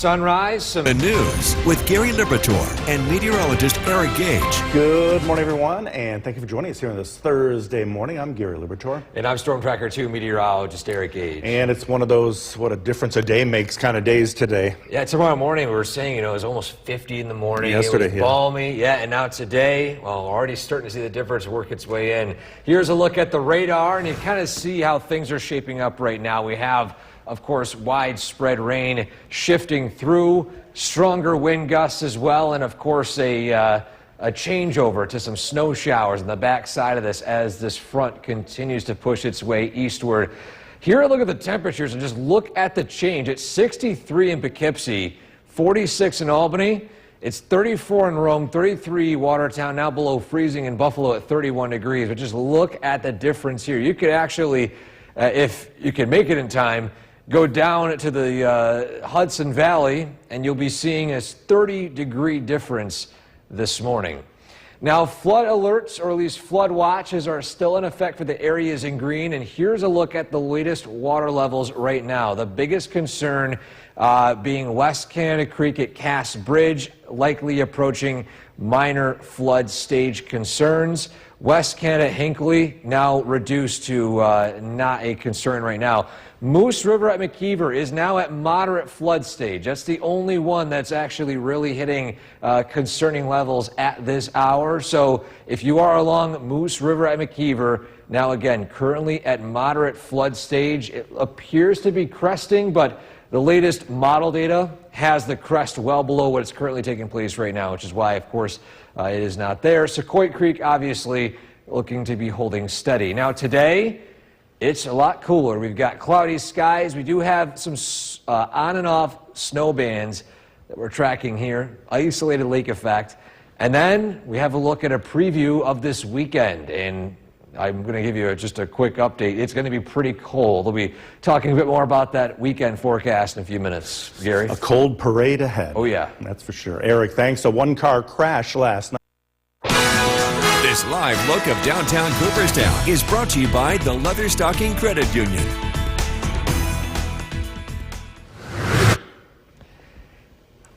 Sunrise, The news with Gary Liberatore and meteorologist Eric Gage. Good morning, everyone, and thank you for joining us here on this Thursday morning. I'm Gary Liberatore. and I'm Storm Tracker 2 meteorologist Eric Gage. And it's one of those, what a difference a day makes kind of days today. Yeah, tomorrow morning we were saying, it was almost 50 in the morning. Yesterday, it was balmy. Yeah, and now today, well, we're already starting to see the difference work its way in. Here's a look at the radar, and you kind of see how things are shaping up right now. We have, of course, widespread rain shifting through, stronger wind gusts as well, and of course a changeover to some snow showers on the backside of this as this front continues to push its way eastward. Here, look at the temperatures and just look at the change. It's 63 in Poughkeepsie, 46 in Albany. It's 34 in Rome, 33 Watertown, now below freezing in Buffalo at 31 degrees. But just look at the difference here. You could actually, if you can make it in time, go down to the Hudson Valley, and you'll be seeing a 30-degree difference this morning. Now, flood alerts, or at least flood watches, are still in effect for the areas in green, and here's a look at the latest water levels right now. The biggest concern being West Canada Creek at Cass Bridge, likely approaching minor flood stage concerns. West Canada Hinckley now reduced to not a concern right now. Moose River at McKeever is now at moderate flood stage. That's the only one that's actually really hitting concerning levels at this hour. So if you are along Moose River at McKeever, now again, currently at moderate flood stage, it appears to be cresting, but the latest model data has the crest well below what is currently taking place right now, which is why, of course, it is not there. Sequoia Creek, obviously, looking to be holding steady. Now, today, it's a lot cooler. We've got cloudy skies. We do have some on and off snow bands that we're tracking here, isolated lake effect. And then we have a look at a preview of this weekend. And I'm going to give you just a quick update. It's going to be pretty cold. We'll be talking a bit more about that weekend forecast in a few minutes. Gary? A cold parade ahead. Oh, yeah. That's for sure. Eric, thanks. A one-car crash last night. This live look of downtown Cooperstown is brought to you by the Leatherstocking Credit Union.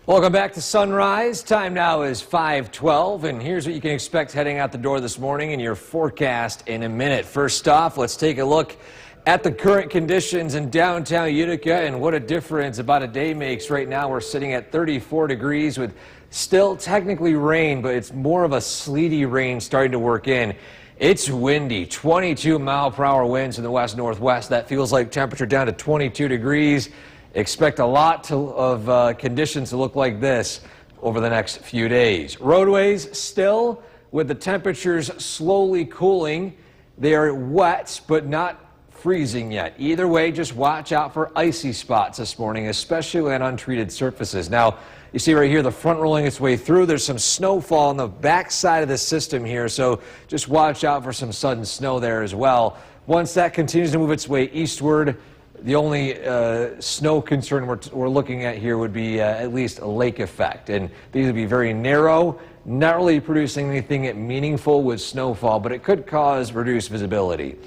Welcome back to Sunrise. Time now is 5:12, and here's what you can expect heading out the door this morning in your forecast in a minute. First off, let's take a look at the current conditions in downtown Utica and what a difference about a day makes. Right now we're sitting at 34 degrees with still technically rain, but it's more of a sleety rain starting to work in. It's windy, 22-mile-per-hour winds in the west-northwest. That feels like temperature down to 22 degrees. Expect a lot of conditions to look like this over the next few days. Roadways still with the temperatures slowly cooling. They are wet, but not freezing yet. Either way, just watch out for icy spots this morning, especially on untreated surfaces. Now, you see right here the front rolling its way through. There's some snowfall on the back side of the system here, so just watch out for some sudden snow there as well. Once that continues to move its way eastward, the only snow concern we're looking at here would be at least a lake effect. And these would be very narrow, not really producing anything meaningful with snowfall, but it could cause reduced visibility.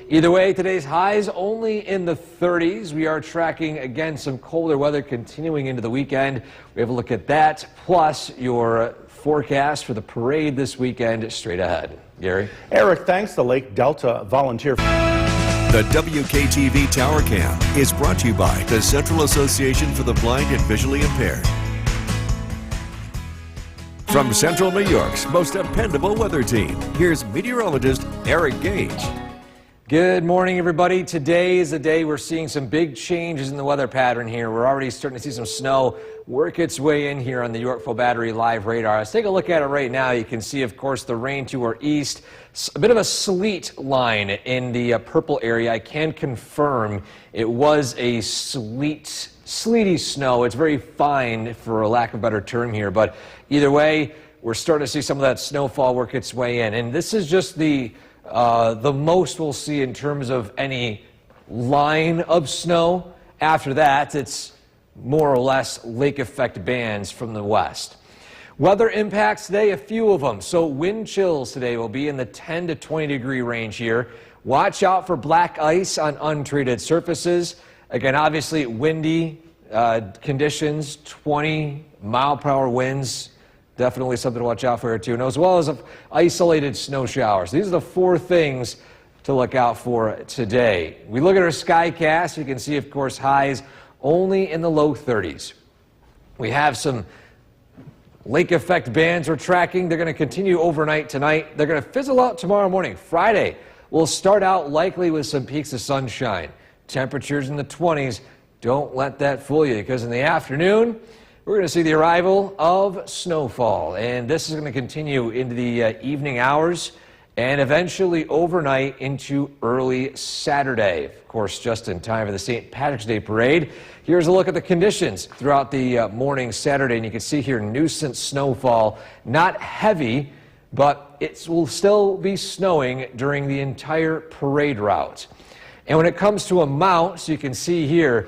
Either way, today's highs only in the 30s. We are tracking, again, some colder weather continuing into the weekend. We have a look at that, plus your forecast for the parade this weekend straight ahead. Gary? Eric, thanks. The Lake Delta Volunteer. The WKTV Tower Cam is brought to you by the Central Association for the Blind and Visually Impaired. From Central New York's most dependable weather team, here's meteorologist Eric Gage. Good morning, everybody. Today is the day we're seeing some big changes in the weather pattern here. We're already starting to see some snow work its way in here on the Yorkville Battery live radar. Let's take a look at it right now. You can see, of course, the rain to our east. A bit of a sleet line in the purple area. I can confirm it was a sleety snow. It's very fine, for a lack of a better term here. But either way, we're starting to see some of that snowfall work its way in. And this is just the most we'll see in terms of any line of snow. After that, it's more or less lake effect bands from the west. Weather impacts today, a few of them. So wind chills today will be in the 10 to 20 degree range here. Watch out for black ice on untreated surfaces. Again, obviously windy, conditions, 20-mile-per-hour winds. Definitely something to watch out for here, too. And as well as isolated snow showers. These are the 4 things to look out for today. We look at our SkyCast. You can see, of course, highs only in the low 30s. We have some lake effect bands we're tracking. They're going to continue overnight tonight. They're going to fizzle out tomorrow morning. Friday, we'll start out likely with some peaks of sunshine. Temperatures in the 20s. Don't let that fool you, because in the afternoon, we're going to see the arrival of snowfall, and this is going to continue into the evening hours and eventually overnight into early Saturday. Of course, just in time for the St. Patrick's Day Parade. Here's a look at the conditions throughout the morning Saturday, and you can see here nuisance snowfall. Not heavy, but it will still be snowing during the entire parade route. And when it comes to amounts, you can see here,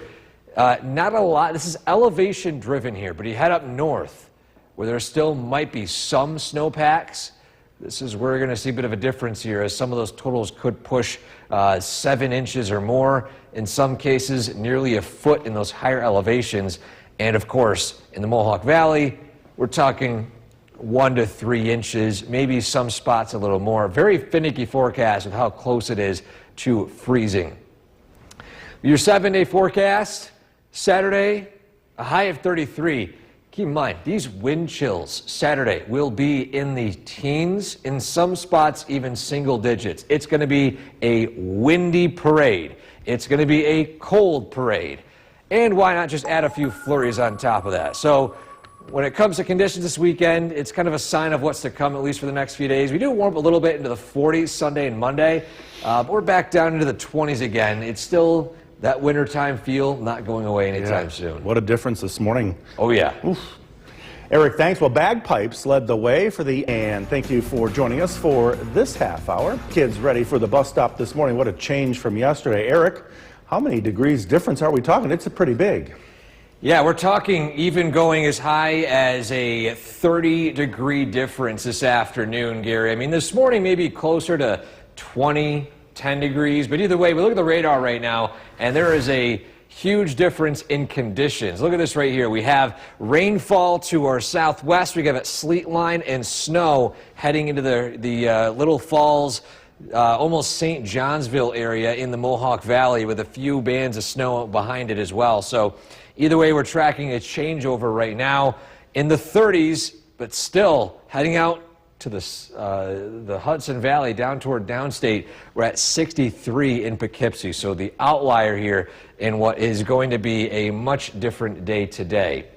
not a lot. This is elevation driven here, but you head up north where there still might be some snowpacks. This is where we're going to see a bit of a difference here, as some of those totals could push 7 inches or more. In some cases, nearly a foot in those higher elevations. And of course, in the Mohawk Valley, we're talking 1 to 3 inches, maybe some spots a little more. Very finicky forecast with how close it is to freezing. Your 7-day forecast. Saturday, a high of 33. Keep in mind, these wind chills Saturday will be in the teens, in some spots even single digits. It's going to be a windy parade. It's going to be a cold parade. And why not just add a few flurries on top of that? So when it comes to conditions this weekend, it's kind of a sign of what's to come, at least for the next few days. We do warm up a little bit into the 40s Sunday and Monday, but we're back down into the 20s again. It's still that wintertime feel not going away anytime soon. What a difference this morning. Oh, yeah. Oof. Eric, thanks. Well, bagpipes led the way and thank you for joining us for this half hour. Kids ready for the bus stop this morning. What a change from yesterday. Eric, how many degrees difference are we talking? It's pretty big. Yeah, we're talking even going as high as a 30-degree difference this afternoon, Gary. I mean, this morning maybe closer to 10 degrees, but either way, we look at the radar right now, and there is a huge difference in conditions. Look at this right here. We have rainfall to our southwest. We have a sleet line and snow heading into the Little Falls, almost St. Johnsville area in the Mohawk Valley, with a few bands of snow behind it as well. So either way, we're tracking a changeover right now in the 30s, but still heading out to the Hudson Valley down toward downstate. We're at 63 in Poughkeepsie, so the outlier here in what is going to be a much different day today.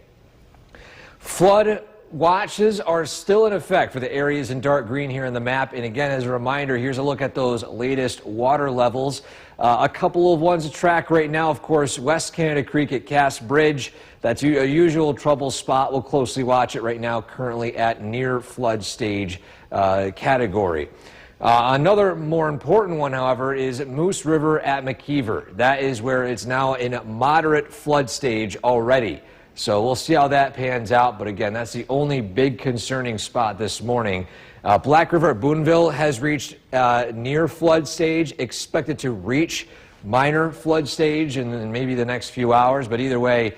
Flood watches are still in effect for the areas in dark green here on the map. And again, as a reminder, here's a look at those latest water levels. A couple of ones to track right now, of course, West Canada Creek at Cass Bridge. That's a usual trouble spot. We'll closely watch it right now, currently at near flood stage category. Another more important one, however, is Moose River at McKeever. That is where it's now in a moderate flood stage already. So we'll see how that pans out. But again, that's the only big concerning spot this morning. Black River at Boonville has reached near flood stage, expected to reach minor flood stage in maybe the next few hours. But either way,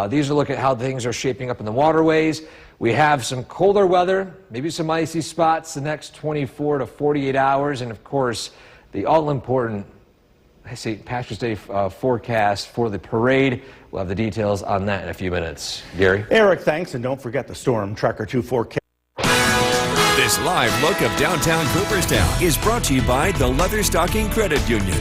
these are looking at how things are shaping up in the waterways. We have some colder weather, maybe some icy spots the next 24 to 48 hours. And of course, the all-important St. Patrick's Day forecast for the parade. We'll have the details on that in a few minutes. Gary? Eric, thanks. And don't forget the Storm Tracker 2 forecast. This live look of downtown Cooperstown is brought to you by the Leatherstocking Credit Union.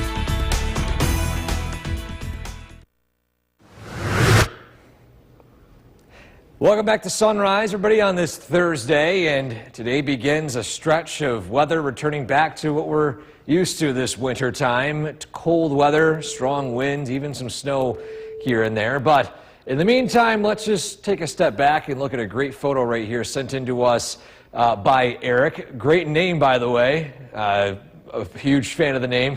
Welcome back to Sunrise, everybody, on this Thursday. And today begins a stretch of weather returning back to what we're used to this winter time. Cold weather, strong winds, even some snow here and there. But in the meantime, let's just take a step back and look at a great photo right here sent in to us by Eric. Great name, by the way. A huge fan of the name.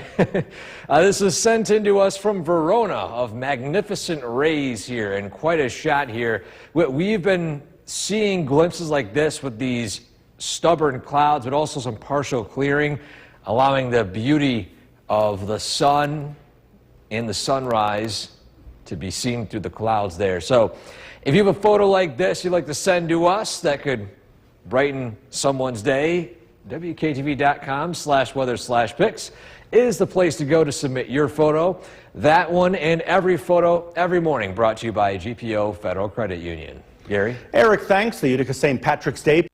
This is sent in to us from Verona of magnificent rays here, and quite a shot here. We've been seeing glimpses like this with these stubborn clouds, but also some partial clearing, allowing the beauty of the sun and the sunrise to be seen through the clouds there. So if you have a photo like this you'd like to send to us that could brighten someone's day, WKTV.com/weather/pics is the place to go to submit your photo. That one and every photo every morning brought to you by GPO Federal Credit Union. Gary? Eric, thanks. The Utica St. Patrick's Day.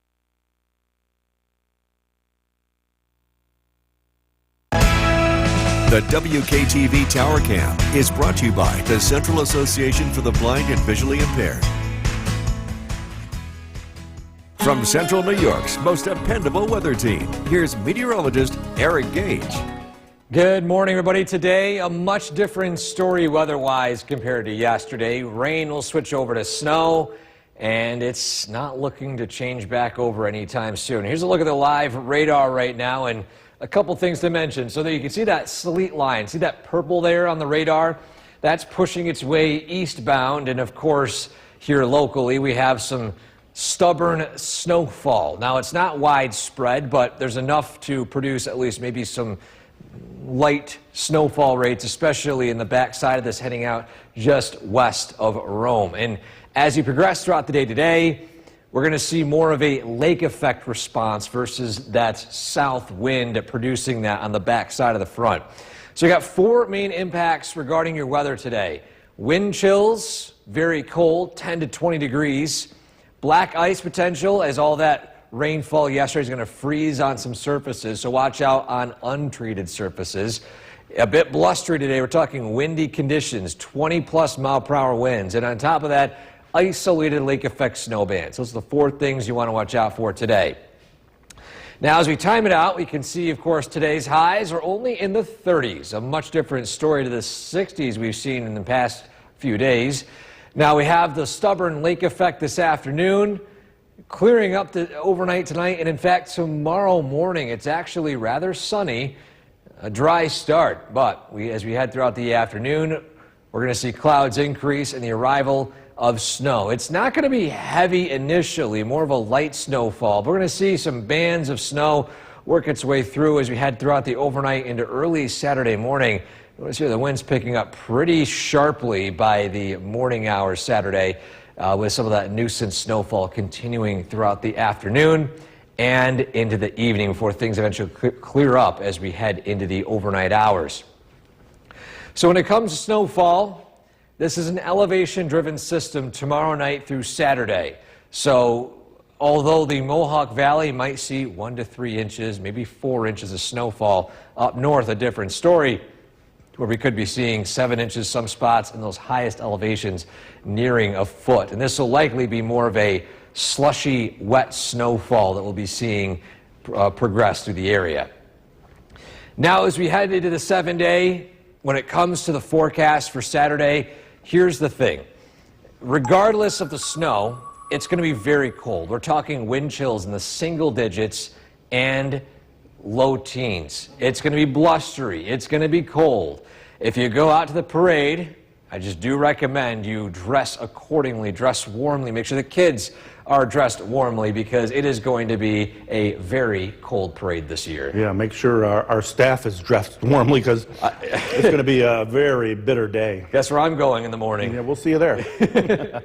The WKTV Tower Cam is brought to you by the Central Association for the Blind and Visually Impaired. From Central New York's most dependable weather team, here's meteorologist Eric Gage. Good morning, everybody. Today, a much different story weather-wise compared to yesterday. Rain will switch over to snow, and it's not looking to change back over anytime soon. Here's a look at the live radar right now, and a couple things to mention. So that you can see that sleet line. See that purple there on the radar? That's pushing its way eastbound, and of course, here locally, we have some stubborn snowfall. Now, it's not widespread, but there's enough to produce at least maybe some light snowfall rates, especially in the backside of this heading out just west of Rome. And as you progress throughout the day today, we're going to see more of a lake effect response versus that south wind producing that on the backside of the front. So you got four main impacts regarding your weather today. Wind chills, very cold, 10 to 20 degrees. Black ice potential as all that rainfall yesterday is going to freeze on some surfaces, so watch out on untreated surfaces. A bit blustery today. We're talking windy conditions, 20-plus mile-per-hour winds, and on top of that, isolated lake effect snow bands. Those are the four things you want to watch out for today. Now, as we time it out, we can see, of course, today's highs are only in the 30s, a much different story to the 60s we've seen in the past few days. Now, we have the stubborn lake effect this afternoon, clearing up overnight tonight, and in fact, tomorrow morning, it's actually rather sunny, a dry start. But as we head throughout the afternoon, we're going to see clouds increase and the arrival of snow. It's not going to be heavy initially, more of a light snowfall. But we're going to see some bands of snow work its way through as we head throughout the overnight into early Saturday morning. Notice here the wind's picking up pretty sharply by the morning hours Saturday, with some of that nuisance snowfall continuing throughout the afternoon and into the evening before things eventually clear up as we head into the overnight hours. So when it comes to snowfall, this is an elevation-driven system tomorrow night through Saturday. So although the Mohawk Valley might see 1 to 3 inches, maybe 4 inches of snowfall, up north a different story, where we could be seeing 7 inches some spots in those highest elevations nearing a foot. And this will likely be more of a slushy, wet snowfall that we'll be seeing progress through the area. Now, as we head into the 7-day, when it comes to the forecast for Saturday, here's the thing. Regardless of the snow, it's going to be very cold. We're talking wind chills in the single digits and low teens. It's going to be blustery. It's going to be cold. If you go out to the parade, I just do recommend you dress accordingly, dress warmly. Make sure the kids are dressed warmly because it is going to be a very cold parade this year. Yeah, make sure our staff is dressed warmly because it's going to be a very bitter day. Guess where I'm going in the morning. Yeah, we'll see you there.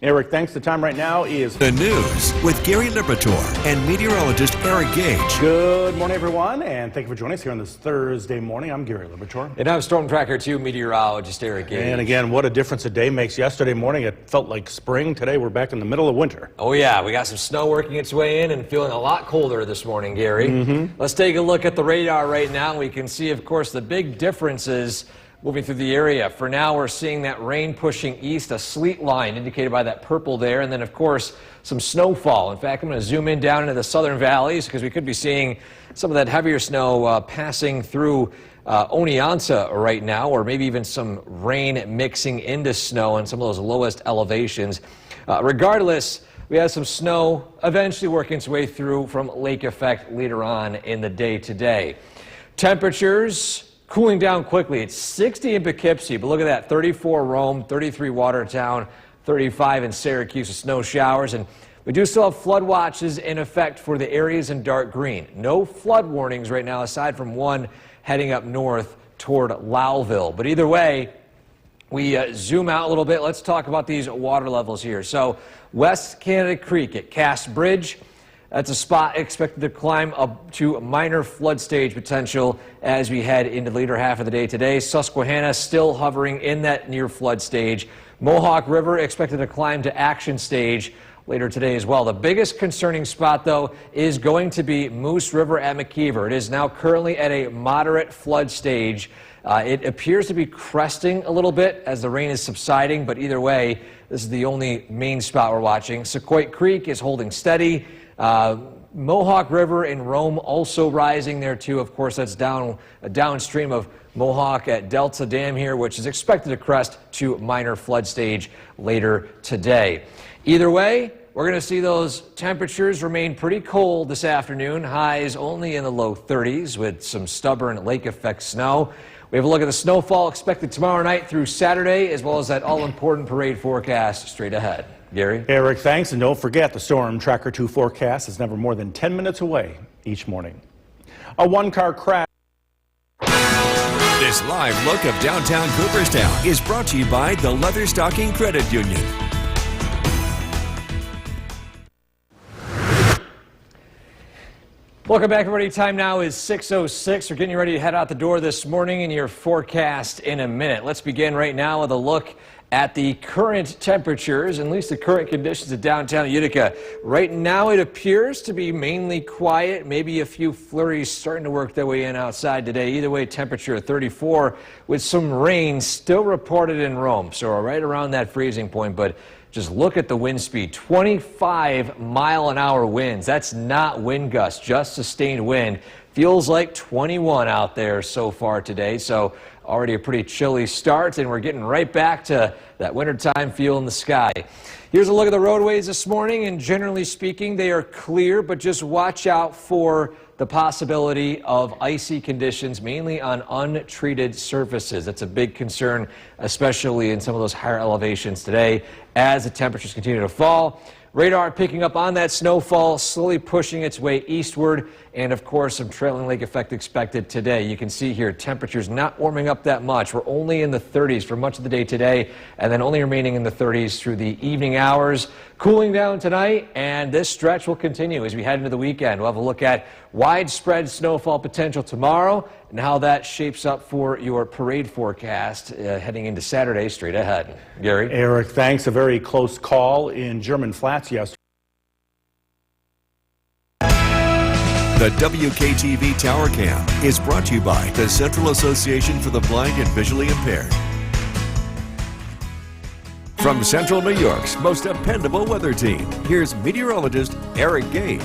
Eric, thanks. The time right now is The news with Gary Liberatore and meteorologist Eric Gage. Good morning, everyone, and thank you for joining us here on this Thursday morning. I'm Gary Liberatore. And I'm Storm Tracker 2 meteorologist Eric Gage. And again, what a difference a day makes. Yesterday morning, it felt like spring. Today, we're back in the middle of winter. Oh, yeah. We got some snow working its way in and feeling a lot colder this morning, Gary. Let's take a look at the radar right now. We can see, of course, the big differences moving through the area. For now, we're seeing that rain pushing east, a sleet line indicated by that purple there, and then, of course, some snowfall. In fact, I'm going to zoom in down into the southern valleys because we could be seeing some of that heavier snow passing through Oneonta right now, or maybe even some rain mixing into snow on some of those lowest elevations. Regardless, we have some snow eventually working its way through from lake effect later on in the day today. Temperatures cooling down quickly. It's 60 in Poughkeepsie, but look at that, 34 Rome, 33 Watertown, 35 in Syracuse with snow showers. And we do still have flood watches in effect for the areas in dark green. No flood warnings right now aside from one heading up north toward Lowville. But either way, We zoom out a little bit. Let's talk about these water levels here. So West Canada Creek at Cass Bridge, that's a spot expected to climb up to minor flood stage potential as we head into the later half of the day today. Susquehanna still hovering in that near flood stage. Mohawk River expected to climb to action stage later today as well. The biggest concerning spot, though, is going to be Moose River at McKeever. It is now currently at a moderate flood stage. It appears to be cresting a little bit as the rain is subsiding, but either way, this is the only main spot we're watching. Sequoia Creek is holding steady. Mohawk River in Rome also rising there too. Of course, that's downstream of Mohawk at Delta Dam here, which is expected to crest to minor flood stage later today. Either way, we're going to see those temperatures remain pretty cold this afternoon. Highs only in the low 30s with some stubborn lake effect snow. We have a look at the snowfall expected tomorrow night through Saturday, as well as that all-important parade forecast straight ahead. Gary? Eric, thanks. And don't forget, the Storm Tracker 2 forecast is never more than 10 minutes away each morning. A one-car crash. This live look of downtown Cooperstown is brought to you by the Leatherstocking Credit Union. Welcome back, everybody. Time now is 6:06. We're getting you ready to head out the door this morning in your forecast in a minute. Let's begin right now with a look at the current temperatures, at least the current conditions of downtown Utica. Right now it appears to be mainly quiet, maybe a few flurries starting to work their way in outside today. Either way, temperature 34 with some rain still reported in Rome. So we're right around that freezing point, but just look at the wind speed, 25-mile-an-hour winds. That's not wind gusts, just sustained wind. Feels like 21 out there so far today, so already a pretty chilly start, and we're getting right back to that wintertime feel in the sky. Here's a look at the roadways this morning, and generally speaking, they are clear, but just watch out for the possibility of icy conditions, mainly on untreated surfaces. That's a big concern, especially in some of those higher elevations today as the temperatures continue to fall. Radar picking up on that snowfall, slowly pushing its way eastward, and of course some trailing lake effect expected today. You can see here temperatures not warming up that much. We're only in the 30s for much of the day today, and then only remaining in the 30s through the evening hours. Cooling down tonight, and this stretch will continue as we head into the weekend. We'll have a look at widespread snowfall potential tomorrow and how that shapes up for your parade forecast heading into Saturday straight ahead. Gary? Eric, thanks. A very close call in German Flats yesterday. The WKTV Tower Cam is brought to you by the Central Association for the Blind and Visually Impaired. From Central New York's most dependable weather team, here's meteorologist Eric Gage.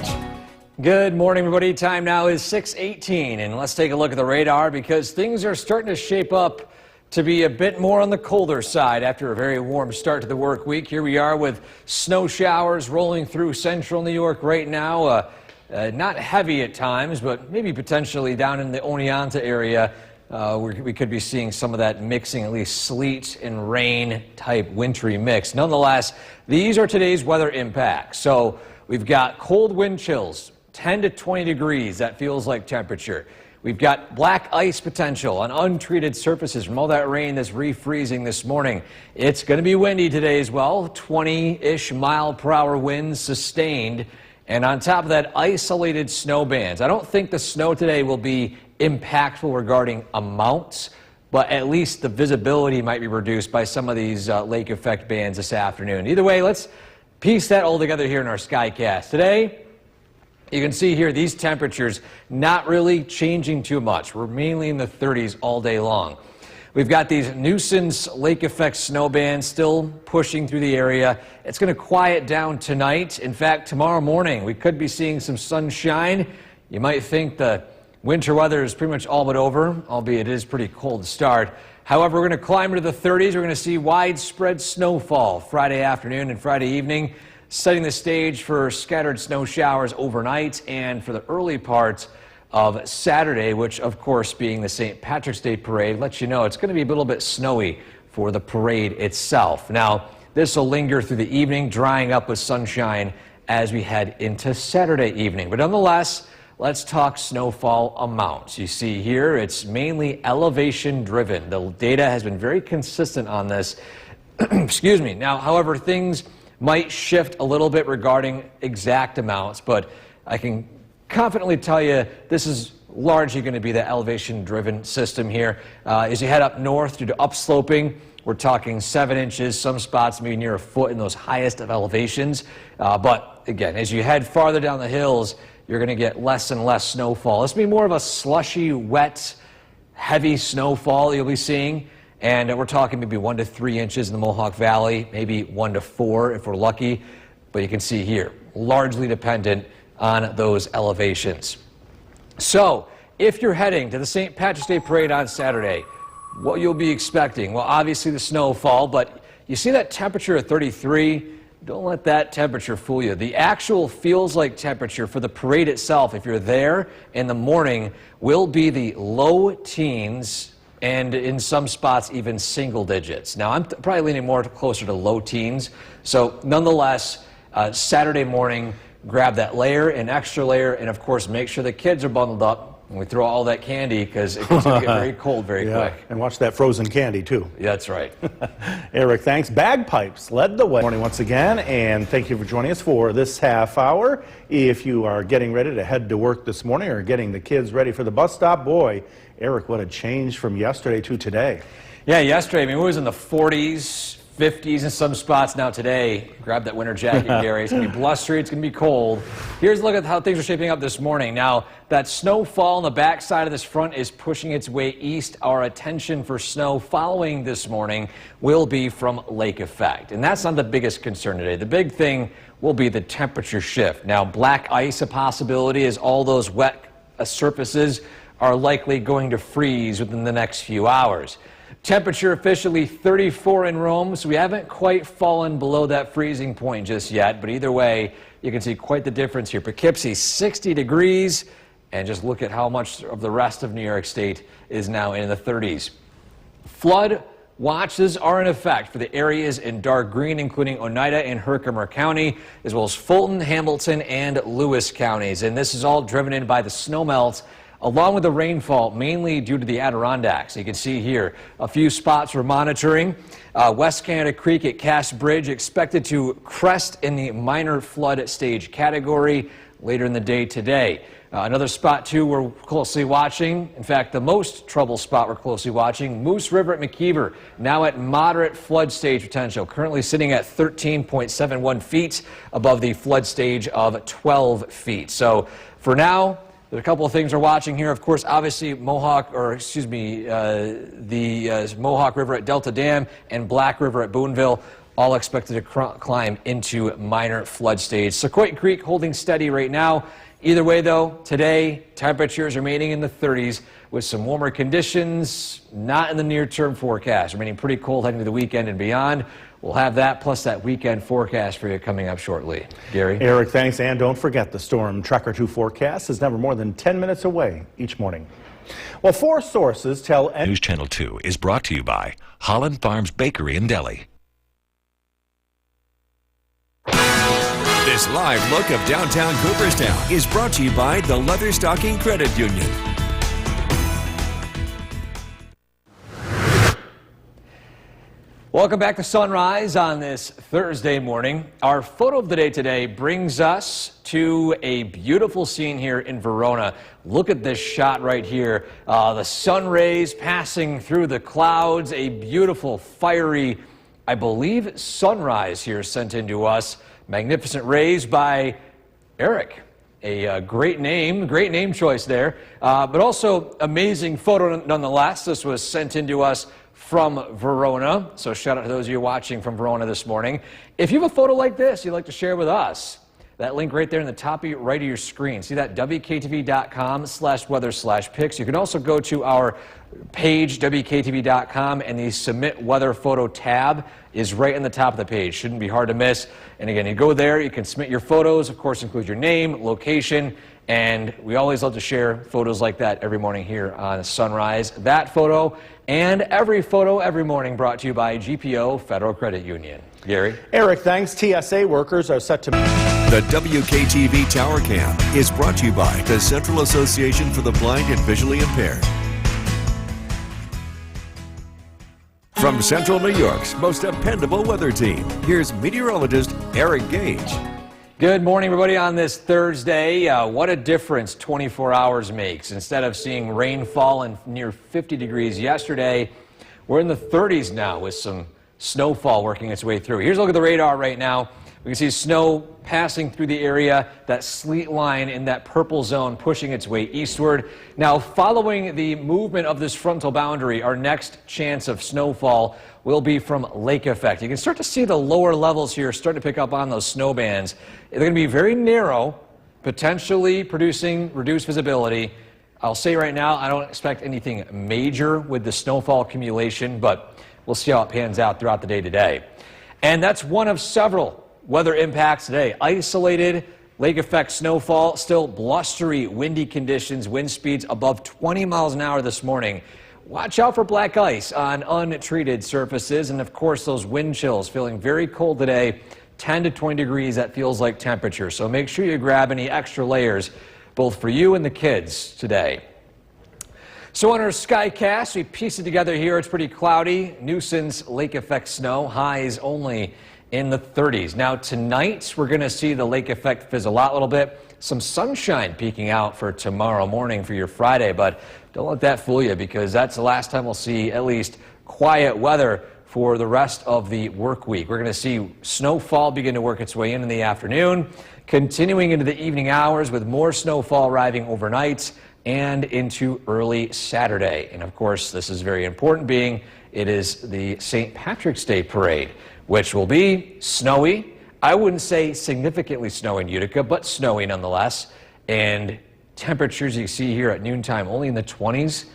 Good morning, everybody. Time now is 6:18, and let's take a look at the radar because things are starting to shape up to be a bit more on the colder side after a very warm start to the work week. Here we are with snow showers rolling through central New York right now. Not heavy at times, but maybe potentially down in the Oneonta area. We could be seeing some of that mixing, at least sleet and rain type wintry mix. Nonetheless, these are today's weather impacts. So we've got cold wind chills, 10 to 20 degrees. That feels like temperature. We've got black ice potential on untreated surfaces from all that rain that's refreezing this morning. It's going to be windy today as well, 20-ish mile-per-hour winds sustained. And on top of that, isolated snow bands. I don't think the snow today will be impactful regarding amounts, but at least the visibility might be reduced by some of these lake effect bands this afternoon. Either way, let's piece that all together here in our Skycast. Today, you can see here these temperatures not really changing too much. We're mainly in the 30s all day long. We've got these nuisance lake effect snow bands still pushing through the area. It's going to quiet down tonight. In fact, tomorrow morning we could be seeing some sunshine. You might think the winter weather is pretty much all but over, albeit it is pretty cold to start. However, we're going to climb into the 30s. We're going to see widespread snowfall Friday afternoon and Friday evening, setting the stage for scattered snow showers overnight and for the early parts of Saturday, which of course being the St. Patrick's Day parade lets you know it's going to be a little bit snowy for the parade itself. Now, this will linger through the evening, drying up with sunshine as we head into Saturday evening. But nonetheless, let's talk snowfall amounts. You see here, it's mainly elevation driven. The data has been very consistent on this. Excuse me. Now, however, things might shift a little bit regarding exact amounts, but I can confidently tell you this is largely going to be the elevation driven system here. As you head up north due to upsloping, we're talking 7 inches, some spots maybe near a foot in those highest of elevations. But again, as you head farther down the hills, you're going to get less and less snowfall. This will be more of a slushy, wet, heavy snowfall you'll be seeing. And we're talking maybe 1 to 3 inches in the Mohawk Valley, maybe 1 to 4 if we're lucky. But you can see here, largely dependent on those elevations. So if you're heading to the St. Patrick's Day Parade on Saturday, what you'll be expecting, well, obviously the snowfall, but you see that temperature at 33? Don't let that temperature fool you. The actual feels like temperature for the parade itself, if you're there in the morning, will be the low teens and in some spots even single digits. Now, I'm probably leaning more closer to low teens. So nonetheless, Saturday morning, grab that layer, an extra layer, and of course, make sure the kids are bundled up when we throw all that candy because it's going to get very cold very quick. And watch that frozen candy, too. Yeah, that's right. Eric, thanks. Bagpipes led the way. Good morning once again, and thank you for joining us for this half hour. If you are getting ready to head to work this morning or getting the kids ready for the bus stop, boy, Eric, what a change from yesterday to today. Yeah, yesterday, I mean, it was in the 40s, 50s in some spots. Now today, grab that winter jacket, Gary. It's going to be blustery. It's going to be cold. Here's a look at how things are shaping up this morning. Now, that snowfall on the backside of this front is pushing its way east. Our attention for snow following this morning will be from lake effect. And that's not the biggest concern today. The big thing will be the temperature shift. Now, black ice a possibility as all those wet surfaces are likely going to freeze within the next few hours. Temperature officially 34 in Rome, so we haven't quite fallen below that freezing point just yet, but either way, you can see quite the difference here. Poughkeepsie, 60 degrees, and just look at how much of the rest of New York State is now in the 30s. Flood watches are in effect for the areas in dark green, including Oneida and Herkimer County, as well as Fulton, Hamilton, and Lewis counties. And this is all driven in by the snowmelt along with the rainfall, mainly due to the Adirondacks. You can see here a few spots we're monitoring. West Canada Creek at Cass Bridge expected to crest in the minor flood stage category later in the day today. Another spot, too, we're closely watching. In fact, the most trouble spot we're closely watching, Moose River at McKeever, now at moderate flood stage potential, currently sitting at 13.71 feet above the flood stage of 12 feet. So for now, there's a couple of things we're watching here. Of course, obviously, the Mohawk River at Delta Dam and Black River at Boonville, all expected to climb into minor flood stage. Sequoia Creek holding steady right now. Either way, though, today, temperatures remaining in the 30s with some warmer conditions, not in the near-term forecast. Remaining pretty cold heading to the weekend and beyond. We'll have that plus that weekend forecast for you coming up shortly. Gary? Eric, thanks. And don't forget the Storm Tracker 2 forecast is never more than 10 minutes away each morning. Well, 4 sources tell... News Channel 2 is brought to you by Holland Farms Bakery and Deli. This live look of downtown Cooperstown is brought to you by the Leatherstocking Credit Union. Welcome back to Sunrise on this Thursday morning. Our photo of the day today brings us to a beautiful scene here in Verona. Look at this shot right here. The sun rays passing through the clouds, a beautiful, fiery, I believe, sunrise here sent in to us. Magnificent rays by Eric. A great name choice there, but also amazing photo nonetheless. This was sent in to us from Verona, so shout out to those of you watching from Verona this morning. If you have a photo like this you'd like to share with us, that link right there in the top right of your screen. See that? WKTV.com/weather/pics. You can also go to our page, WKTV.com, and the Submit Weather Photo tab is right in the top of the page. Shouldn't be hard to miss. And again, you go there, you can submit your photos, of course, include your name, location, And we always love to share photos like that every morning here on Sunrise. That photo and every photo every morning brought to you by GPO Federal Credit Union. Gary? Eric, thanks. TSA workers are set to... The WKTV Tower Cam is brought to you by the Central Association for the Blind and Visually Impaired. From Central New York's most dependable weather team, here's meteorologist Eric Gage. Good morning, everybody, on this Thursday. What a difference 24 hours makes. Instead of seeing rainfall and near 50 degrees yesterday, we're in the 30s now with some snowfall working its way through. Here's a look at the radar right now. We can see snow passing through the area, that sleet line in that purple zone pushing its way eastward. Now, following the movement of this frontal boundary, our next chance of snowfall will be from lake effect. You can start to see the lower levels here starting to pick up on those snow bands. They're going to be very narrow, potentially producing reduced visibility. I'll say right now, I don't expect anything major with the snowfall accumulation, but we'll see how it pans out throughout the day today. And that's one of several weather impacts today. Isolated lake effect snowfall, still blustery, windy conditions, wind speeds above 20 miles an hour this morning. Watch out for black ice on untreated surfaces, and of course those wind chills, feeling very cold today, 10 to 20 degrees, that feels like temperature. So make sure you grab any extra layers, both for you and the kids today. So on our Skycast, we pieced it together here. It's pretty cloudy, nuisance lake effect snow, highs only in the 30s. Now tonight, we're going to see the lake effect fizzle out a little bit. Some sunshine peeking out for tomorrow morning for your Friday, but don't let that fool you, because that's the last time we'll see at least quiet weather for the rest of the work week. We're going to see snowfall begin to work its way in the afternoon, continuing into the evening hours with more snowfall arriving overnight and into early Saturday. And of course, this is very important, being it is the St. Patrick's Day parade, which will be snowy. I wouldn't say significantly snowy in Utica, but snowy nonetheless. And temperatures you see here at noontime only in the 20s.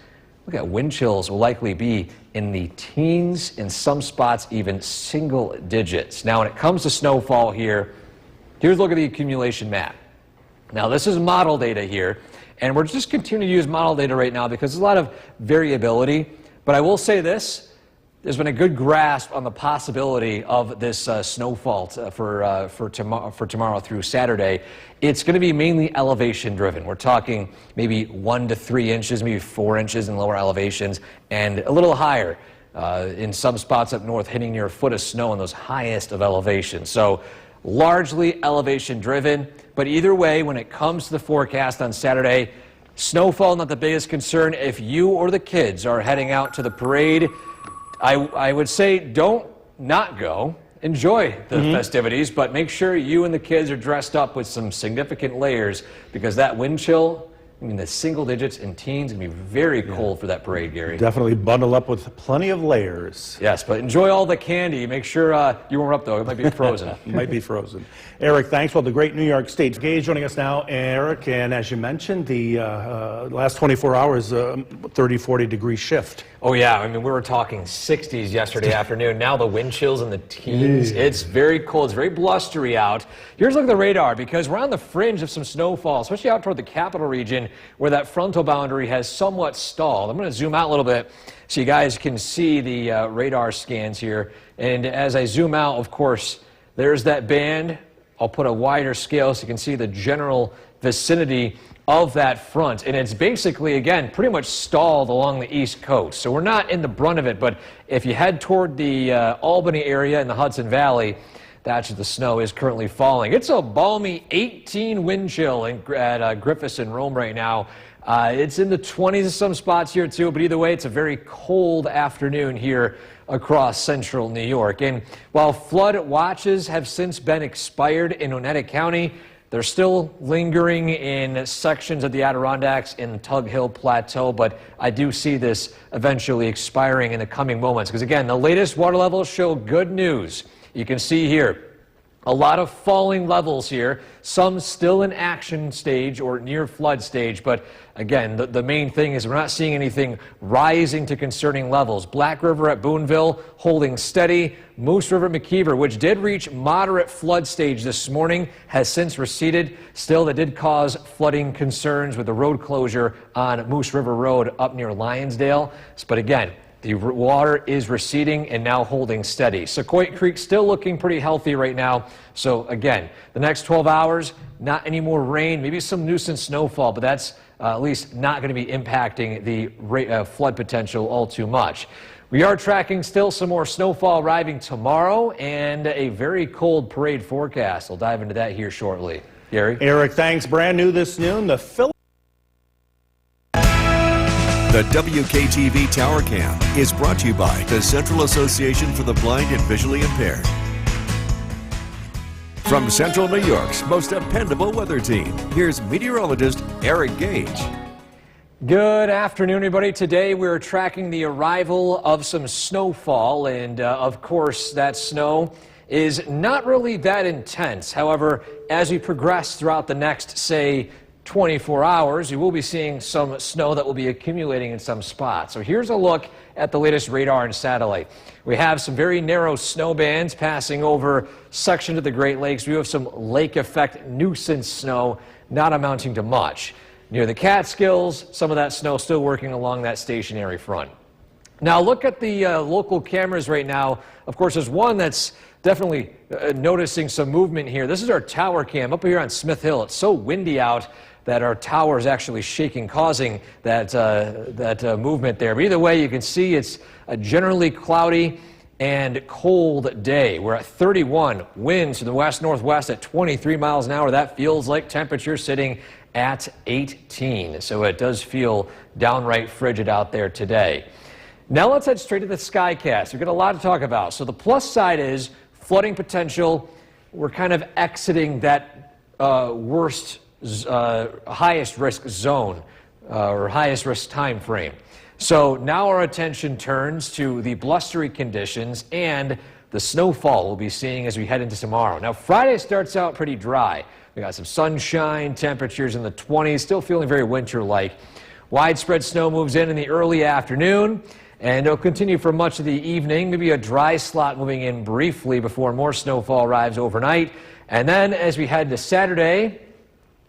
Look at wind chills will likely be in the teens, in some spots even single digits. Now when it comes to snowfall here, here's a look at the accumulation map. Now this is model data here, and we're just continuing to use model data right now because there's a lot of variability. But I will say this. There's been a good grasp on the possibility of this snowfall for tomorrow through Saturday. It's going to be mainly elevation driven. We're talking maybe 1 to 3 inches, maybe 4 inches in lower elevations, and a little higher in some spots up north, hitting near a foot of snow in those highest of elevations. So largely elevation driven, but either way, when it comes to the forecast on Saturday, snowfall not the biggest concern. If you or the kids are heading out to the parade, I would say don't not go. Enjoy the festivities, but make sure you and the kids are dressed up with some significant layers, because that wind chill, I mean, the single digits and teens, going to be very cold for that parade, Gary. Definitely bundle up with plenty of layers. Yes, but enjoy all the candy. Make sure you warm up, though. It might be frozen. Might be frozen. Eric, thanks. Well, the great New York State Gage joining us now. Eric, and as you mentioned, the last 24 hours, 30, 40 degree shift. Oh, yeah. I mean, we were talking 60s yesterday afternoon. Now the wind chills in the teens. It's very cold. It's very blustery out. Here's a look at the radar, because we're on the fringe of some snowfall, especially out toward the capital region, where that frontal boundary has somewhat stalled. I'm going to zoom out a little bit so you guys can see the radar scans here. And as I zoom out, of course, there's that band. I'll put a wider scale so you can see the general vicinity of that front. And it's basically, again, pretty much stalled along the East Coast. So we're not in the brunt of it, but if you head toward the Albany area in the Hudson Valley, that's where the snow is currently falling. It's a balmy 18 wind chill at Griffiths and Rome right now. It's in the 20s in some spots here too, but either way, it's a very cold afternoon here across central New York. And while flood watches have since been expired in Oneida County, they're still lingering in sections of the Adirondacks in the Tug Hill Plateau, but I do see this eventually expiring in the coming moments, because again, the latest water levels show good news. You can see here, A lot of falling levels here, some still in action stage or near flood stage, but again, the main thing is we're not seeing anything rising to concerning levels. Black River at Boonville holding steady. Moose River at McKeever, which did reach moderate flood stage this morning, has since receded. Still, that did cause flooding concerns with the road closure on Moose River Road up near Lionsdale. But again, the water is receding and now holding steady. Sequoia Creek still looking pretty healthy right now. So again, the next 12 hours, not any more rain, maybe some nuisance snowfall, but that's at least not going to be impacting the flood potential all too much. We are tracking still some more snowfall arriving tomorrow and a very cold parade forecast. We'll dive into that here shortly. Gary? Eric, thanks. Brand new this noon, The WKTV Tower Cam is brought to you by the Central Association for the Blind and Visually Impaired. From Central New York's most dependable weather team, here's meteorologist Eric Gage. Good afternoon, everybody. Today we're tracking the arrival of some snowfall, and of course that snow is not really that intense. However, as we progress throughout the next, say, 24 hours, you will be seeing some snow that will be accumulating in some spots. So here's a look at the latest radar and satellite. We have some very narrow snow bands passing over sections of the Great Lakes. We have some lake effect nuisance snow not amounting to much. Near the Catskills, some of that snow still working along that stationary front. Now look at the local cameras right now. Of course, there's one that's definitely noticing some movement here. This is our tower cam up here on Smith Hill. It's so windy out that our tower is actually shaking, causing that movement there. But either way, you can see it's a generally cloudy and cold day. We're at 31, winds to the west-northwest at 23 miles an hour. That feels like temperature sitting at 18. So it does feel downright frigid out there today. Now let's head straight to the Skycast. We've got a lot to talk about. So the plus side is flooding potential. We're kind of exiting that highest risk zone or highest risk time frame. So now our attention turns to the blustery conditions and the snowfall we'll be seeing as we head into tomorrow. Now Friday starts out pretty dry. We got some sunshine, temperatures in the 20s, still feeling very winter-like. Widespread snow moves in the early afternoon, and it'll continue for much of the evening. Maybe a dry slot moving in briefly before more snowfall arrives overnight. And then as we head to Saturday,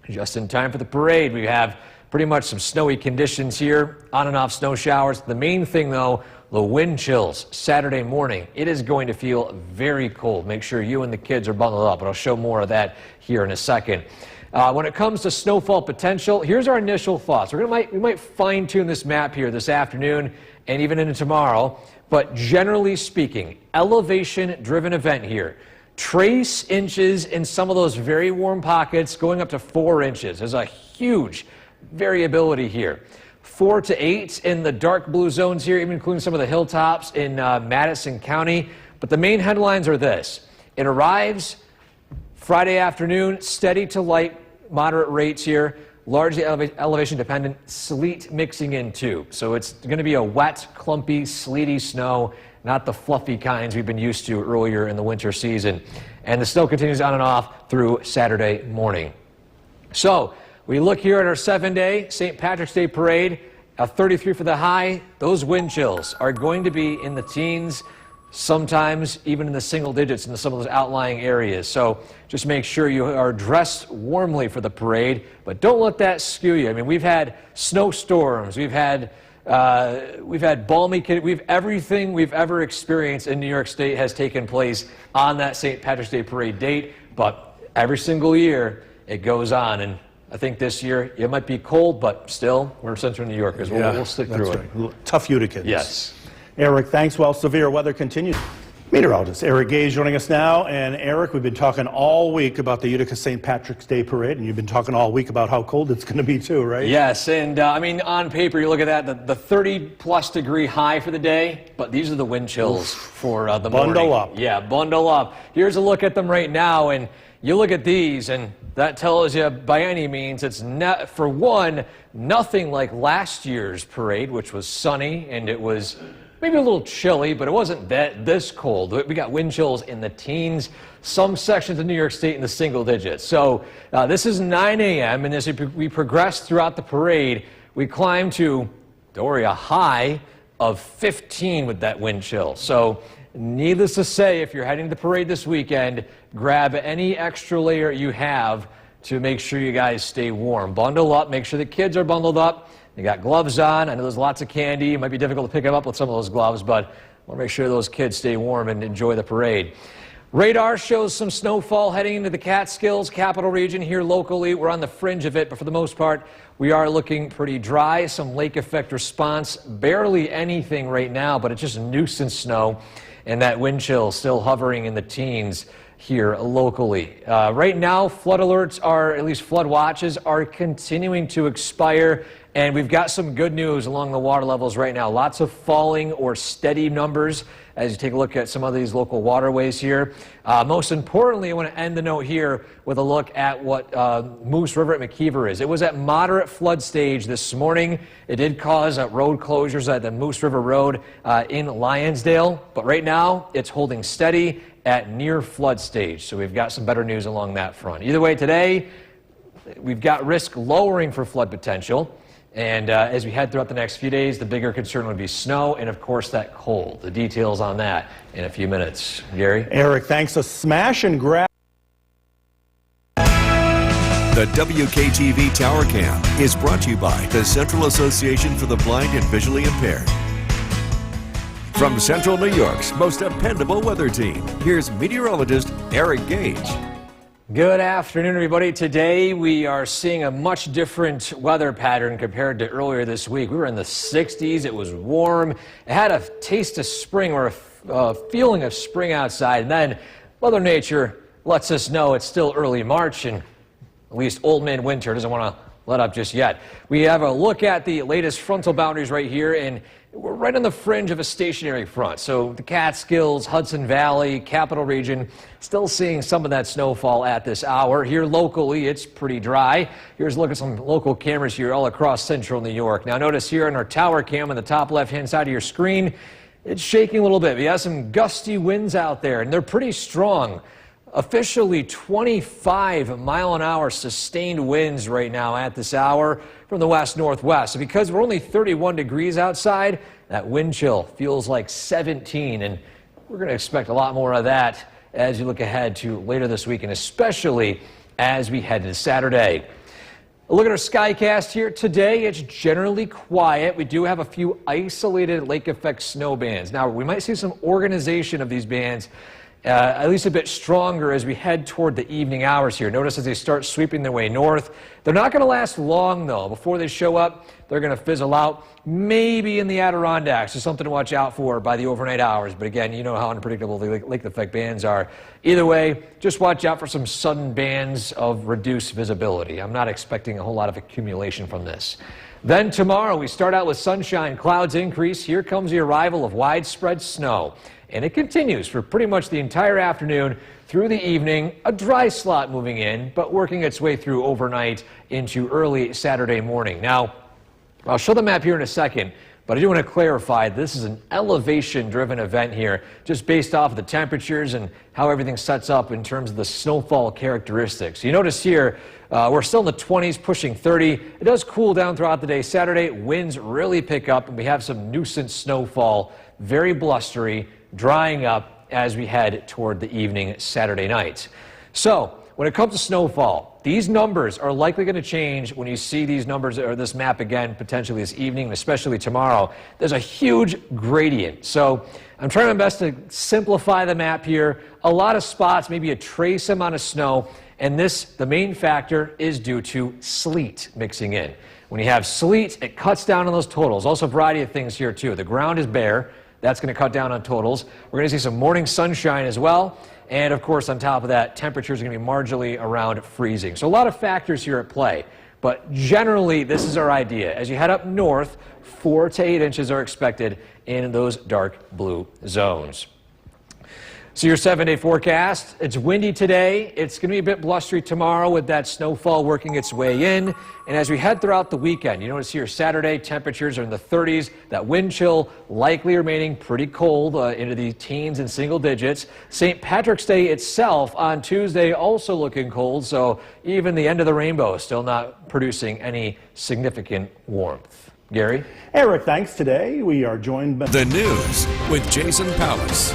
just in time for the parade, we have pretty much some snowy conditions here, on and off snow showers. The main thing, though, the wind chills Saturday morning. It is going to feel very cold. Make sure you and the kids are bundled up, but I'll show more of that here in a second. When it comes to snowfall potential, here's our initial thoughts. We might fine-tune this map here this afternoon and even into tomorrow, but generally speaking, elevation-driven event here. Trace inches in some of those very warm pockets, going up to 4 inches. There's a huge variability here. 4 to 8 in the dark blue zones here, even including some of the hilltops in Madison County. But the main headlines are this. It arrives Friday afternoon, steady to light, moderate rates here, largely elevation dependent, sleet mixing in too. So it's going to be a wet, clumpy, sleety snow, not the fluffy kinds we've been used to earlier in the winter season. And the snow continues on and off through Saturday morning. So we look here at our 7-day St. Patrick's Day parade, a 33 for the high. Those wind chills are going to be in the teens, sometimes even in the single digits in some of those outlying areas. So just make sure you are dressed warmly for the parade, but don't let that skew you. I mean, we've had snowstorms, we've had balmy, everything we've ever experienced in New York State has taken place on that St. Patrick's Day parade date, but every single year it goes on. And I think this year it might be cold, but still, we're Central New Yorkers. We'll stick through it. Right. Tough Uticans. Yes. Eric, thanks. Well, severe weather continues. Meteorologist Eric Gage joining us now. And Eric, we've been talking all week about the Utica St. Patrick's Day Parade, and you've been talking all week about how cold it's going to be too, right? Yes, and I mean, on paper, you look at that, the 30-plus degree high for the day, but these are the wind chills for the morning. Bundle up. Yeah, bundle up. Here's a look at them right now, and you look at these, and that tells you by any means it's not, for one, nothing like last year's parade, which was sunny, and it was maybe a little chilly, but it wasn't this cold. We got wind chills in the teens, some sections of New York State in the single digits. So this is 9 a.m., and as we progress throughout the parade, we climb to, don't worry, a high of 15 with that wind chill. So needless to say, if you're heading to the parade this weekend, grab any extra layer you have to make sure you guys stay warm. Bundle up, make sure the kids are bundled up. They got gloves on. I know there's lots of candy. It might be difficult to pick them up with some of those gloves, but I want to make sure those kids stay warm and enjoy the parade. Radar shows some snowfall heading into the Catskills, Capital Region here locally. We're on the fringe of it, but for the most part, we are looking pretty dry. Some lake effect response, barely anything right now, but it's just nuisance snow, and that wind chill still hovering in the teens here locally. Right now, flood alerts are, at least flood watches, are continuing to expire, and we've got some good news along the water levels right now. Lots of falling or steady numbers as you take a look at some of these local waterways here. Most importantly, I want to end the note here with a look at what Moose River at McKeever is. It was at moderate flood stage this morning. It did cause road closures at the Moose River Road in Lyonsdale, but right now it's holding steady at near flood stage. So we've got some better news along that front. Either way, today we've got risk lowering for flood potential. And as we head throughout the next few days, the bigger concern would be snow and, of course, that cold. The details on that in a few minutes. Gary? Eric, thanks. A smash and grab. The WKTV Tower Cam is brought to you by the Central Association for the Blind and Visually Impaired. From Central New York's most dependable weather team, here's meteorologist Eric Gage. Good afternoon, everybody. Today we are seeing a much different weather pattern compared to earlier this week. We were in the 60s. It was warm. It had a taste of spring or a feeling of spring outside. And then Mother Nature lets us know it's still early March, and at least Old Man Winter doesn't want to let up just yet. We have a look at the latest frontal boundaries right here, and we're right on the fringe of a stationary front. So the Catskills, Hudson Valley, Capital Region, still seeing some of that snowfall at this hour. Here locally, it's pretty dry. Here's a look at some local cameras here all across central New York. Now notice here on our tower cam on the top left-hand side of your screen, it's shaking a little bit. We have some gusty winds out there, and they're pretty strong. Officially 25-mile-an-hour sustained winds right now at this hour from the west-northwest. So because we're only 31 degrees outside, that wind chill feels like 17, and we're going to expect a lot more of that as you look ahead to later this week, and especially as we head into Saturday. A look at our skycast here today. It's generally quiet. We do have a few isolated lake effect snow bands. Now, we might see some organization of these bands at least a bit stronger as we head toward the evening hours here. Notice as they start sweeping their way north. They're not going to last long, though. Before they show up, they're going to fizzle out, maybe in the Adirondacks. So something to watch out for by the overnight hours. But again, you know how unpredictable the lake effect bands are. Either way, just watch out for some sudden bands of reduced visibility. I'm not expecting a whole lot of accumulation from this. Then tomorrow, we start out with sunshine, clouds increase. Here comes the arrival of widespread snow. And it continues for pretty much the entire afternoon through the evening. A dry slot moving in, but working its way through overnight into early Saturday morning. Now, I'll show the map here in a second, but I do want to clarify this is an elevation-driven event here, just based off of the temperatures and how everything sets up in terms of the snowfall characteristics. You notice here, we're still in the 20s, pushing 30. It does cool down throughout the day. Saturday, winds really pick up, and we have some nuisance snowfall, very blustery, drying up as we head toward the evening Saturday night. So when it comes to snowfall, these numbers are likely going to change when you see these numbers or this map again potentially this evening, and especially tomorrow. There's a huge gradient. So I'm trying my best to simplify the map here. A lot of spots, maybe a trace amount of snow, and the main factor is due to sleet mixing in. When you have sleet, it cuts down on those totals. Also a variety of things here too. The ground is bare. That's going to cut down on totals. We're going to see some morning sunshine as well. And of course, on top of that, temperatures are going to be marginally around freezing. So a lot of factors here at play. But generally, this is our idea. As you head up north, 4 to 8 inches are expected in those dark blue zones. So your 7-day forecast, it's windy today. It's going to be a bit blustery tomorrow with that snowfall working its way in. And as we head throughout the weekend, you notice here Saturday, temperatures are in the 30s. That wind chill likely remaining pretty cold into the teens and single digits. St. Patrick's Day itself on Tuesday also looking cold. So even the end of the rainbow still not producing any significant warmth. Gary? Eric, thanks. Today we are joined by The news with Jason Powers.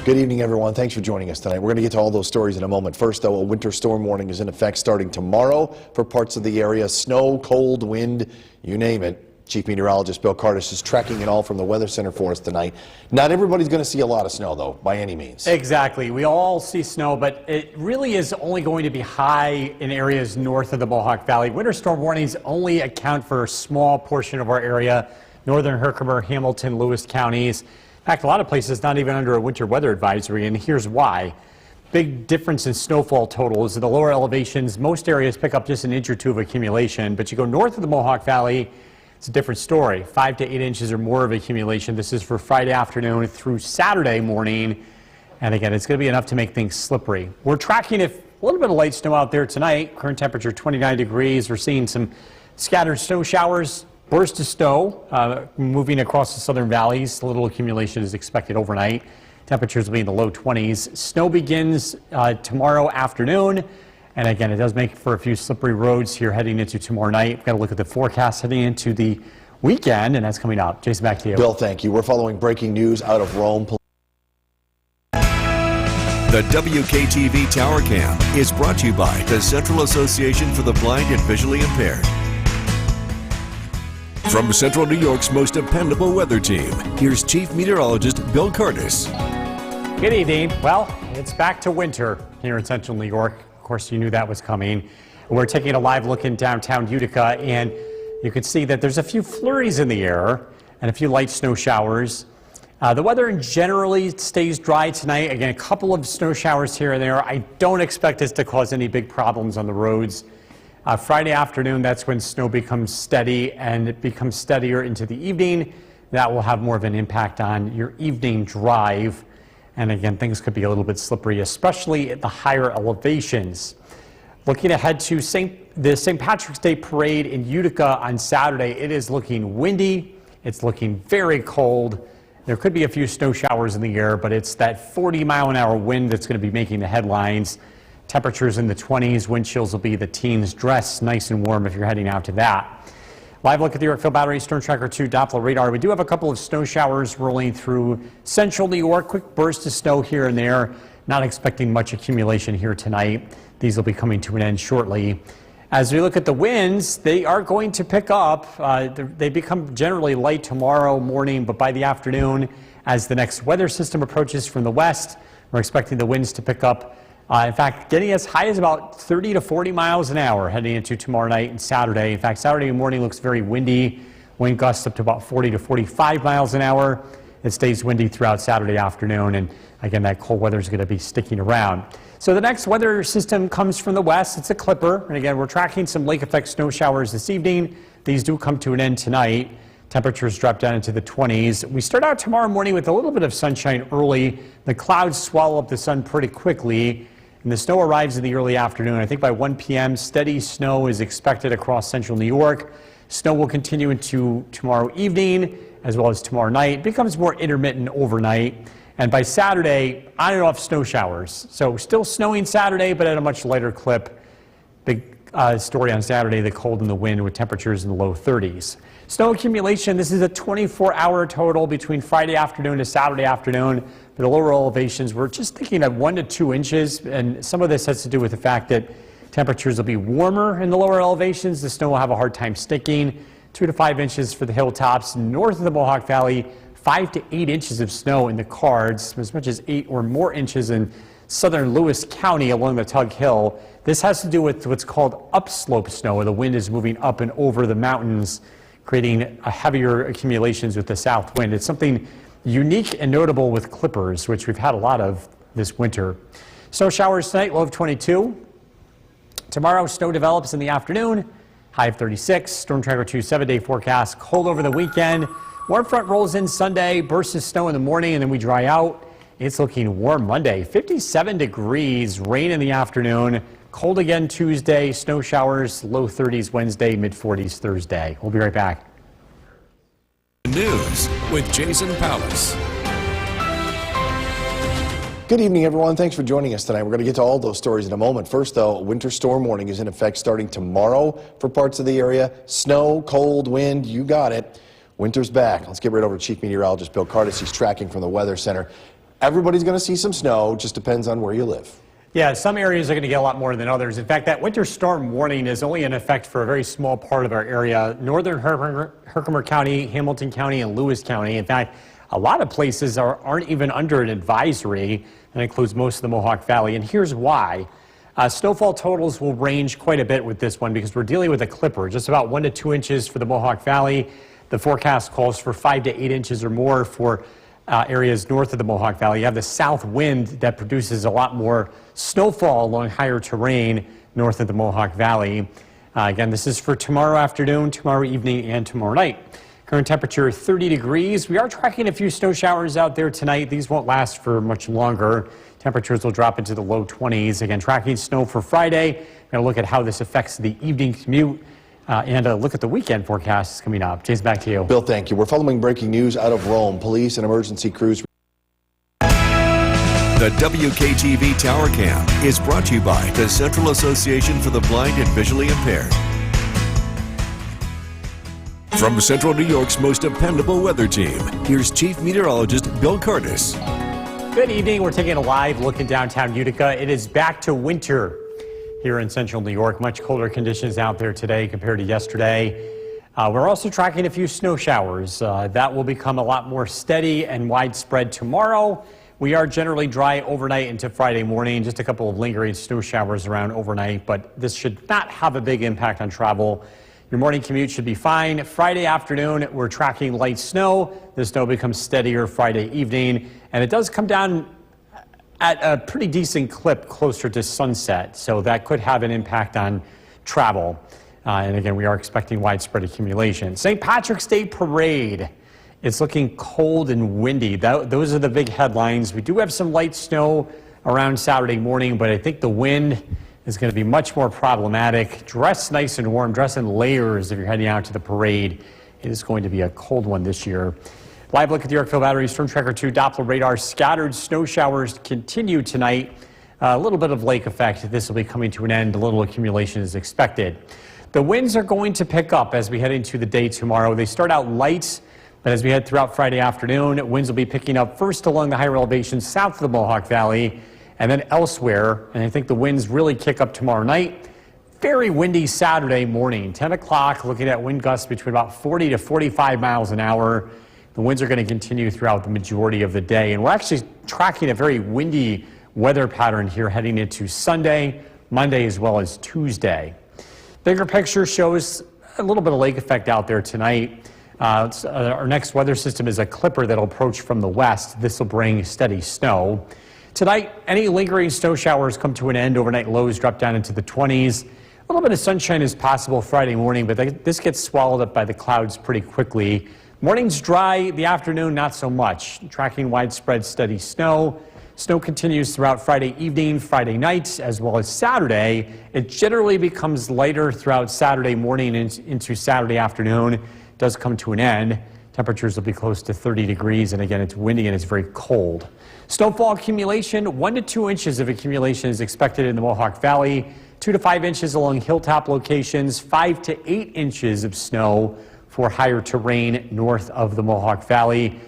Good evening, everyone. Thanks for joining us tonight. We're going to get to all those stories in a moment. First, though, a winter storm warning is in effect starting tomorrow for parts of the area. Snow, cold, wind, you name it. Chief Meteorologist Bill Curtis is tracking it all from the Weather Center for us tonight. Not everybody's going to see a lot of snow, though, by any means. Exactly. We all see snow, but it really is only going to be high in areas north of the Mohawk Valley. Winter storm warnings only account for a small portion of our area, northern Herkimer, Hamilton, Lewis counties. In fact, a lot of places not even under a winter weather advisory, and here's why. Big difference in snowfall totals. In the lower elevations, most areas pick up just an inch or two of accumulation, but you go north of the Mohawk Valley, it's a different story. 5 to 8 inches or more of accumulation. This is for Friday afternoon through Saturday morning, and again, it's going to be enough to make things slippery. We're tracking a little bit of light snow out there tonight. Current temperature 29 degrees. We're seeing some scattered snow showers. Burst of snow moving across the southern valleys. A little accumulation is expected overnight. Temperatures will be in the low 20s. Snow begins tomorrow afternoon. And again, it does make for a few slippery roads here heading into tomorrow night. We've got to look at the forecast heading into the weekend, and that's coming up. Jason, back to you. Bill, thank you. We're following breaking news out of Rome. The WKTV Tower Cam is brought to you by the Central Association for the Blind and Visually Impaired. From Central New York's most dependable weather team, here's Chief Meteorologist Bill Curtis. Good evening. Well, it's back to winter here in Central New York. Of course, you knew that was coming. We're taking a live look in downtown Utica, and you can see that there's a few flurries in the air and a few light snow showers. The weather generally stays dry tonight. Again, a couple of snow showers here and there. I don't expect this to cause any big problems on the roads. Friday afternoon, that's when snow becomes steady, and it becomes steadier into the evening. That will have more of an impact on your evening drive. And again, things could be a little bit slippery, especially at the higher elevations. Looking ahead to the St. Patrick's Day Parade in Utica on Saturday, it is looking windy. It's looking very cold. There could be a few snow showers in the air, but it's that 40-mile-an-hour wind that's going to be making the headlines. Temperatures in the 20s, wind chills will be the teens. Dress nice and warm if you're heading out to that. Live look at the Yorkville Battery Storm Tracker 2 Doppler radar. We do have a couple of snow showers rolling through central New York. Quick burst of snow here and there. Not expecting much accumulation here tonight. These will be coming to an end shortly. As we look at the winds, they are going to pick up. They become generally light tomorrow morning, but by the afternoon, as the next weather system approaches from the west, we're expecting the winds to pick up. In fact, getting as high as about 30 to 40 miles an hour heading into tomorrow night and Saturday. In fact, Saturday morning looks very windy. Wind gusts up to about 40 to 45 miles an hour. It stays windy throughout Saturday afternoon. And again, that cold weather is going to be sticking around. So the next weather system comes from the west. It's a clipper. And again, we're tracking some lake effect snow showers this evening. These do come to an end tonight. Temperatures drop down into the 20s. We start out tomorrow morning with a little bit of sunshine early. The clouds swallow up the sun pretty quickly. And the snow arrives in the early afternoon. I think by 1 p.m., steady snow is expected across central New York. Snow will continue into tomorrow evening as well as tomorrow night. It becomes more intermittent overnight. And by Saturday, on and off snow showers. So still snowing Saturday, but at a much lighter clip. Big story on Saturday, the cold and the wind with temperatures in the low 30s. Snow accumulation, this is a 24-hour total between Friday afternoon to Saturday afternoon. For the lower elevations, we're just thinking of 1 to 2 inches, and some of this has to do with the fact that temperatures will be warmer in the lower elevations. The snow will have a hard time sticking. 2 to 5 inches for the hilltops. North of the Mohawk Valley, 5 to 8 inches of snow in the Cards, as much as 8 or more inches in southern Lewis County along the Tug Hill. This has to do with what's called upslope snow, where the wind is moving up and over the mountains, creating a heavier accumulations with the south wind. It's something unique and notable with clippers, which we've had a lot of this winter. Snow showers tonight, low of 22. Tomorrow, snow develops in the afternoon, high of 36. Storm Tracker 2 7-day forecast. Cold over the weekend. Warm front rolls in Sunday, bursts of snow in the morning, and then we dry out. It's looking warm Monday, 57 degrees, rain in the afternoon, cold again Tuesday, snow showers, low 30s Wednesday, mid 40s Thursday. We'll be right back. News with Jason Palace. Good evening, everyone. Thanks for joining us tonight. We're going to get to all those stories in a moment. First, though, a winter storm warning is in effect starting tomorrow for parts of the area. Snow, cold, wind, you got it. Winter's back. Let's get right over to Chief Meteorologist Bill Curtis. He's tracking from the Weather Center. Everybody's going to see some snow, just depends on where you live. Yeah, some areas are going to get a lot more than others. In fact, that winter storm warning is only in effect for a very small part of our area. Northern Herkimer County, Hamilton County, and Lewis County. In fact, a lot of places aren't even under an advisory. That includes most of the Mohawk Valley. And here's why. Snowfall totals will range quite a bit with this one because we're dealing with a clipper, just about 1 to 2 inches for the Mohawk Valley. The forecast calls for 5 to 8 inches or more for areas north of the Mohawk Valley. You have the south wind that produces a lot more snowfall along higher terrain north of the Mohawk Valley. Again, this is for tomorrow afternoon, tomorrow evening, and tomorrow night. Current temperature 30 degrees. We are tracking a few snow showers out there tonight. These won't last for much longer. Temperatures will drop into the low 20s. Again, tracking snow for Friday. We're going to look at how this affects the evening commute and look at the weekend forecasts coming up. Jason, back to you. Bill, thank you. We're following breaking news out of Rome. Police and emergency crews. The WKTV Tower Cam is brought to you by the Central Association for the Blind and Visually Impaired. From Central New York's most dependable weather team, here's Chief Meteorologist Bill Curtis. Good evening. We're taking a live look in downtown Utica. It is back to winter here in central New York. Much colder conditions out there today compared to yesterday. We're also tracking a few snow showers. That will become a lot more steady and widespread tomorrow. We are generally dry overnight into Friday morning. Just a couple of lingering snow showers around overnight, but this should not have a big impact on travel. Your morning commute should be fine. Friday afternoon, we're tracking light snow. The snow becomes steadier Friday evening, and it does come down at a pretty decent clip closer to sunset, so that could have an impact on travel. And again, we are expecting widespread accumulation. St. Patrick's Day Parade. It's looking cold and windy. Those are the big headlines. We do have some light snow around Saturday morning, but I think the wind is going to be much more problematic. Dress nice and warm. Dress in layers if you're heading out to the parade. It is going to be a cold one this year. Live look at the Yorkville Battery Storm Tracker 2 Doppler radar. Scattered snow showers continue tonight. A little bit of lake effect. This will be coming to an end. A little accumulation is expected. The winds are going to pick up as we head into the day tomorrow. They start out light, but as we head throughout Friday afternoon, winds will be picking up first along the higher elevations south of the Mohawk Valley and then elsewhere. And I think the winds really kick up tomorrow night. Very windy Saturday morning, 10 o'clock, looking at wind gusts between about 40 to 45 miles an hour. The winds are going to continue throughout the majority of the day. And we're actually tracking a very windy weather pattern here heading into Sunday, Monday, as well as Tuesday. Bigger picture shows a little bit of lake effect out there tonight. Our next weather system is a clipper that will approach from the west. This will bring steady snow. Tonight, any lingering snow showers come to an end. Overnight lows drop down into the 20s. A little bit of sunshine is possible Friday morning, but this gets swallowed up by the clouds pretty quickly. Morning's dry, the afternoon not so much. Tracking widespread steady snow. Snow continues throughout Friday evening, Friday night, as well as Saturday. It generally becomes lighter throughout Saturday morning into Saturday afternoon. It does come to an end. Temperatures will be close to 30 degrees, and again, it's windy and it's very cold. Snowfall accumulation, 1 to 2 inches of accumulation is expected in the Mohawk Valley, 2 to 5 inches along hilltop locations, 5 to 8 inches of snow for higher terrain north of the Mohawk Valley.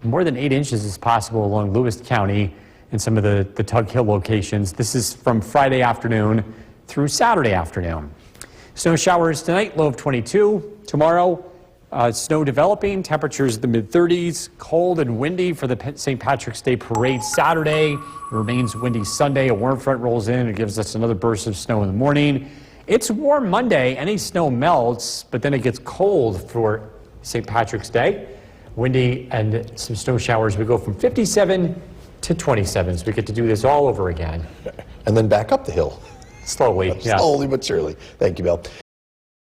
More than 8 inches is possible along Lewis County and some of the Tug Hill locations. This is from Friday afternoon through Saturday afternoon. Snow showers tonight, low of 22. Tomorrow, snow developing, temperatures in the mid-30s, cold and windy for the St. Patrick's Day Parade Saturday. It remains windy Sunday. A warm front rolls in and gives us another burst of snow in the morning. It's warm Monday. Any snow melts, but then it gets cold for St. Patrick's Day. Windy and some snow showers. We go from 57 to 27, so we get to do this all over again. And then back up the hill. Slowly, yeah. Slowly but surely. Thank you, Bill.